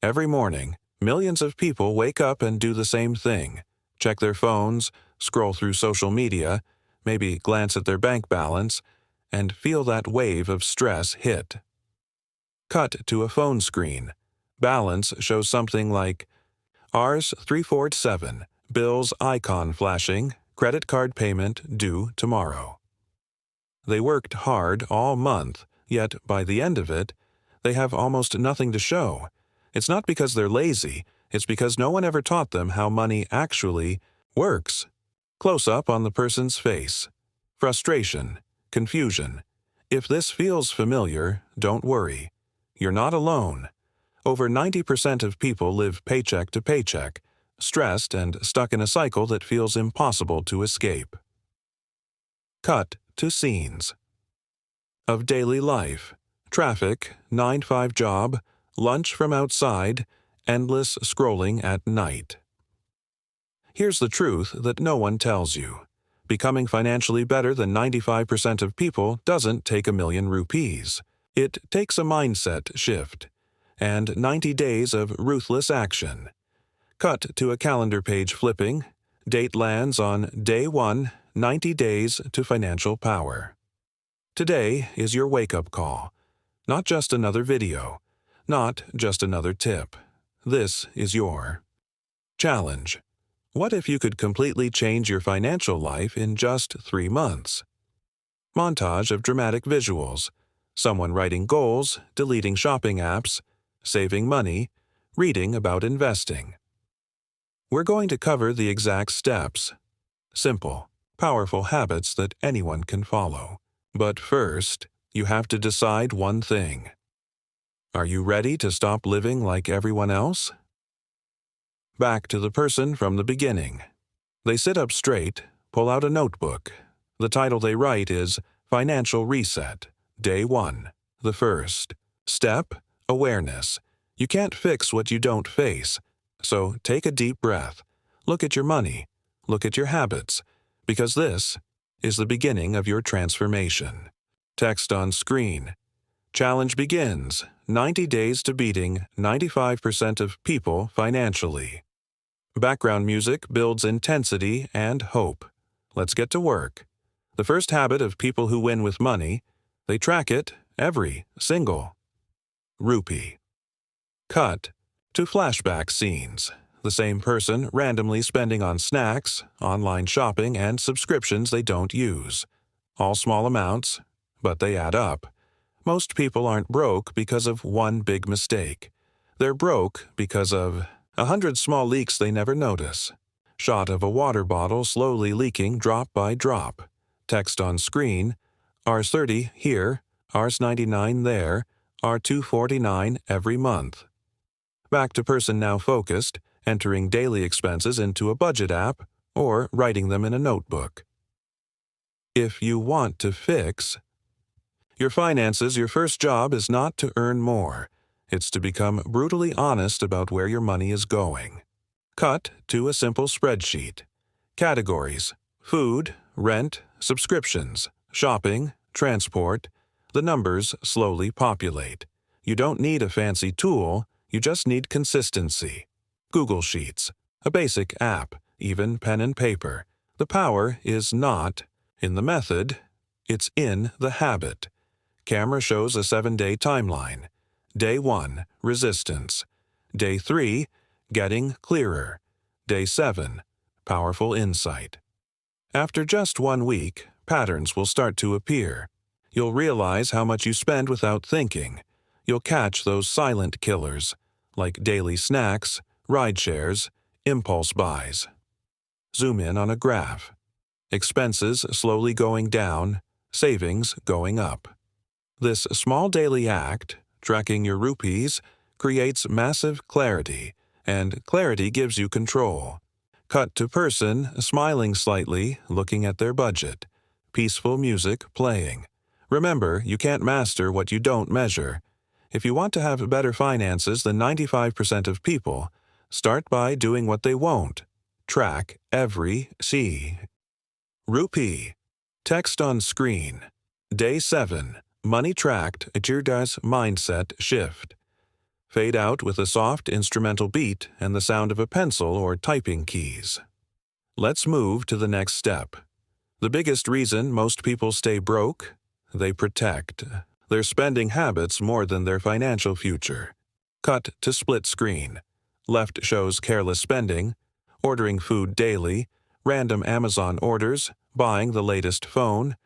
Every morning, millions of people wake up and do the same thing. Check their phones, scroll through social media, maybe glance at their bank balance, and feel that wave of stress hit. Cut to a phone screen. Balance shows something like Rs 347, bills icon flashing, credit card payment due tomorrow. They worked hard all month, yet by the end of it, they have almost nothing to show. It's not because they're lazy, it's because no one ever taught them how money actually works. Close up on the person's face. Frustration, confusion. If this feels familiar, don't worry. You're not alone. Over 90% of people live paycheck to paycheck, stressed and stuck in a cycle that feels impossible to escape. Cut to scenes of daily life. Traffic, 9-5 job, lunch from outside, endless scrolling at night. Here's the truth that no one tells you. Becoming financially better than 95% of people doesn't take 1,000,000 rupees. It takes a mindset shift and 90 days of ruthless action. Cut to a calendar page flipping. Date lands on Day 1, 90 Days to Financial Power. Today is your wake-up call. Not just another video. Not just another tip. This is your challenge. What if you could completely change your financial life in just 3 months? Montage of dramatic visuals. Someone writing goals, deleting shopping apps, saving money, reading about investing. We're going to cover the exact steps. Simple, powerful habits that anyone can follow. But first, you have to decide one thing. Are you ready to stop living like everyone else? Back to the person from the beginning. They sit up straight, pull out a notebook. The title they write is Financial Reset, Day 1, the first. Step, awareness. You can't fix what you don't face. So take a deep breath. Look at your money. Look at your habits. Because this is the beginning of your transformation. Text on screen. Challenge begins. 90 days to beating 95% of people financially. Background music builds intensity and hope. Let's get to work. The first habit of people who win with money, they track it every single rupee. Cut to flashback scenes. The same person randomly spending on snacks, online shopping, and subscriptions they don't use. All small amounts, but they add up. Most people aren't broke because of one big mistake. They're broke because of 100 small leaks they never notice. Shot of a water bottle slowly leaking drop by drop. Text on screen, Rs 30 here, Rs 99 there, Rs 249 every month. Back to person now focused, entering daily expenses into a budget app or writing them in a notebook. If you want to fix your finances, your first job is not to earn more. It's to become brutally honest about where your money is going. Cut to a simple spreadsheet. Categories: food, rent, subscriptions, shopping, transport. The numbers slowly populate. You don't need a fancy tool, you just need consistency. Google Sheets, a basic app, even pen and paper. The power is not in the method, it's in the habit. Camera shows a 7-day timeline. Day 1, resistance. Day 3, getting clearer. Day 7, powerful insight. After just 1 week, patterns will start to appear. You'll realize how much you spend without thinking. You'll catch those silent killers, like daily snacks, ride shares, impulse buys. Zoom in on a graph. Expenses slowly going down, savings going up. This small daily act, tracking your rupees, creates massive clarity, and clarity gives you control. Cut to person, smiling slightly, looking at their budget. Peaceful music playing. Remember, you can't master what you don't measure. If you want to have better finances than 95% of people, start by doing what they won't. Track every rupee. Text on screen. Day 7. Money tracked, Ajirda's mindset shift. Fade out with a soft instrumental beat and the sound of a pencil or typing keys. Let's move to the next step. The biggest reason most people stay broke? They protect their spending habits more than their financial future. Cut to split screen. Left shows careless spending, ordering food daily, random Amazon orders, buying the latest phone.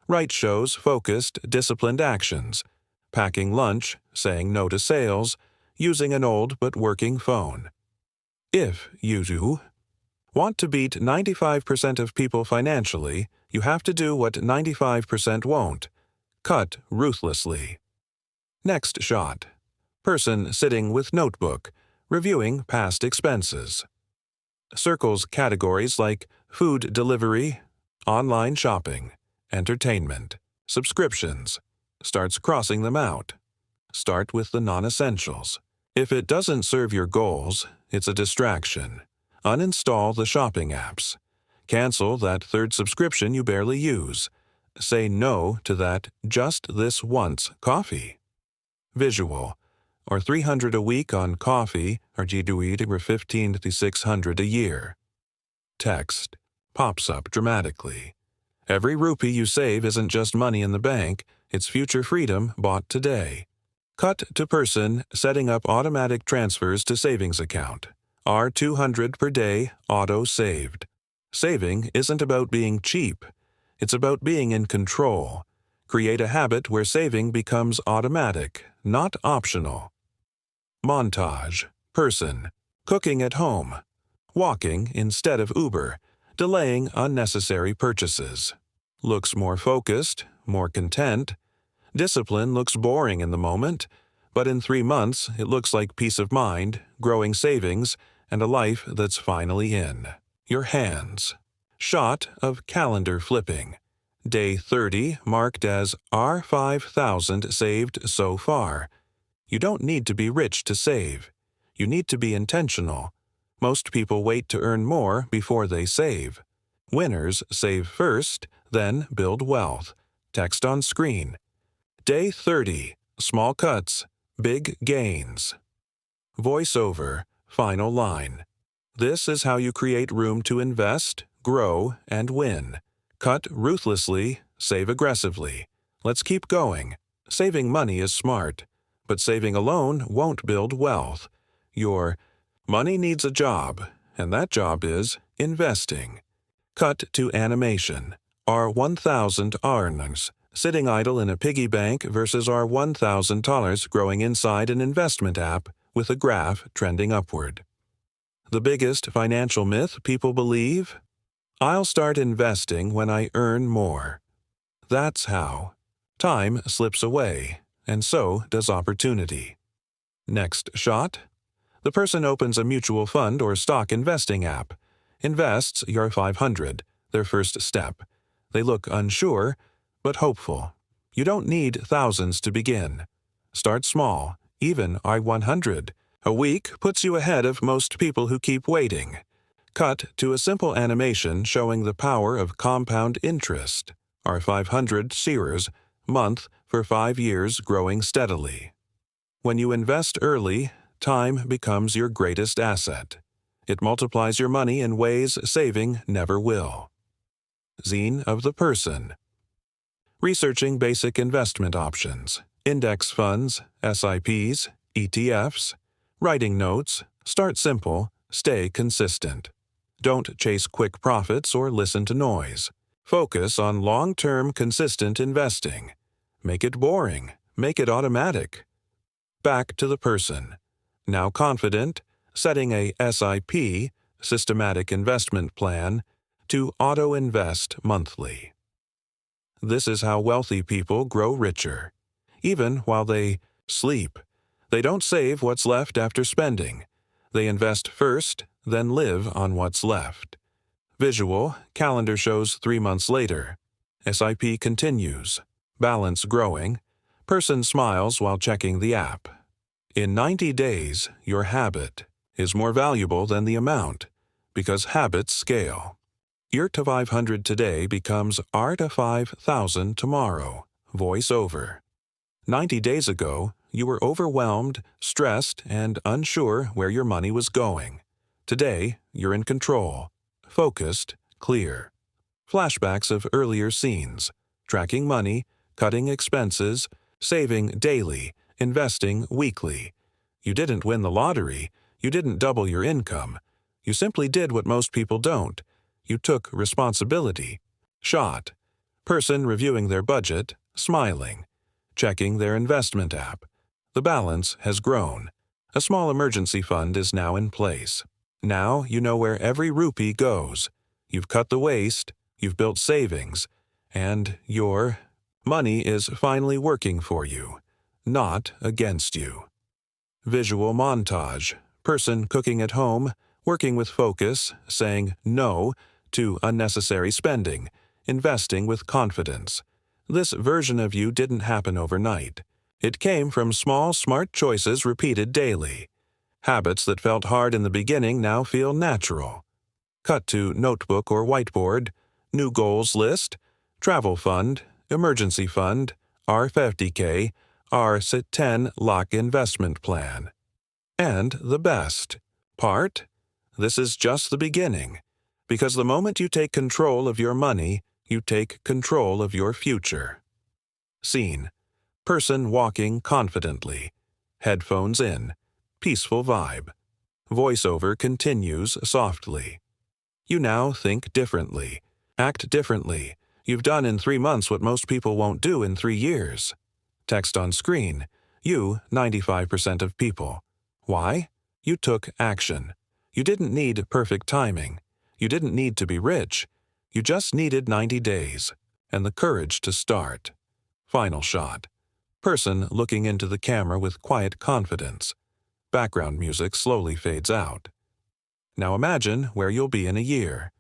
Right shows focused, disciplined actions, packing lunch, saying no to sales, using an old but working phone. If you do want to beat 95% of people financially, you have to do what 95% won't. Cut ruthlessly. Next shot. Person sitting with notebook, reviewing past expenses. Circles categories like food delivery, online shopping, entertainment, subscriptions. Starts crossing them out. Start with the non-essentials. If it doesn't serve your goals, it's a distraction. Uninstall the shopping apps. Cancel that third subscription you barely use. Say no to that just this once coffee. Visual, or $300 a week on coffee, or GDUI or $1,500 to $600 a year. Text pops up dramatically. Every rupee you save isn't just money in the bank, it's future freedom bought today. Cut to person setting up automatic transfers to savings account. R200 per day, auto-saved. Saving isn't about being cheap. It's about being in control. Create a habit where saving becomes automatic, not optional. Montage. Person. Cooking at home. Walking instead of Uber. Delaying unnecessary purchases. Looks more focused, more content. Discipline looks boring in the moment, but in 3 months it looks like peace of mind, growing savings, and a life that's finally in your hands. Shot of calendar flipping. Day 30 marked as R5,000 saved so far. You don't need to be rich to save. You need to be intentional. Most people wait to earn more before they save. Winners save first, then build wealth. Text on screen. Day 30. Small cuts, big gains. Voiceover. Final line. This is how you create room to invest, grow, and win. Cut ruthlessly, save aggressively. Let's keep going. Saving money is smart, but saving alone won't build wealth. Your money needs a job, and that job is investing. Cut to animation. Our 1,000 earnings. Sitting idle in a piggy bank versus our $1,000 growing inside an investment app with a graph trending upward. The biggest financial myth people believe? I'll start investing when I earn more. That's how. Time slips away, and so does opportunity. Next shot. The person opens a mutual fund or stock investing app. Invests your $500, their first step. They look unsure, but hopeful. You don't need thousands to begin. Start small, even I-100. A week puts you ahead of most people who keep waiting. Cut to a simple animation showing the power of compound interest. R500 Sears, month for 5 years growing steadily. When you invest early, time becomes your greatest asset. It multiplies your money in ways saving never will. Zine of the person. Researching basic investment options, index funds, SIPs, ETFs. Writing notes. Start simple, stay consistent. Don't chase quick profits or listen to noise. Focus on long-term consistent investing. Make it boring. Make it automatic. Back to the person. Now confident, setting a SIP, systematic investment plan, to auto-invest monthly. This is how wealthy people grow richer. Even while they sleep. They don't save what's left after spending. They invest first, then live on what's left. Visual, calendar shows 3 months later. SIP continues. Balance growing. Person smiles while checking the app. In 90 days, your habit is more valuable than the amount, because habits scale. Your to 500 today becomes R to 5,000 tomorrow. Voice over. 90 days ago, you were overwhelmed, stressed, and unsure where your money was going. Today, you're in control, focused, clear. Flashbacks of earlier scenes, tracking money, cutting expenses, saving daily, investing weekly. You didn't win the lottery. You didn't double your income. You simply did what most people don't. You took responsibility. Shot. Person reviewing their budget, smiling. Checking their investment app. The balance has grown. A small emergency fund is now in place. Now you know where every rupee goes. You've cut the waste, you've built savings, and your money is finally working for you, not against you. Visual montage. Person cooking at home, working with focus, saying no to unnecessary spending, investing with confidence. This version of you didn't happen overnight. It came from small, smart choices repeated daily. Habits that felt hard in the beginning now feel natural. Cut to notebook or whiteboard, new goals list, travel fund, emergency fund, R50K, R10 lock investment plan. And the best part? This is just the beginning. Because the moment you take control of your money, you take control of your future. Scene. Person walking confidently. Headphones in. Peaceful vibe. Voiceover continues softly. You now think differently. Act differently. You've done in 3 months what most people won't do in 3 years. Text on screen. You, 95% of people. Why? You took action. You didn't need perfect timing. You didn't need to be rich. You just needed 90 days and the courage to start. Final shot. Person looking into the camera with quiet confidence. Background music slowly fades out. Now imagine where you'll be in a year.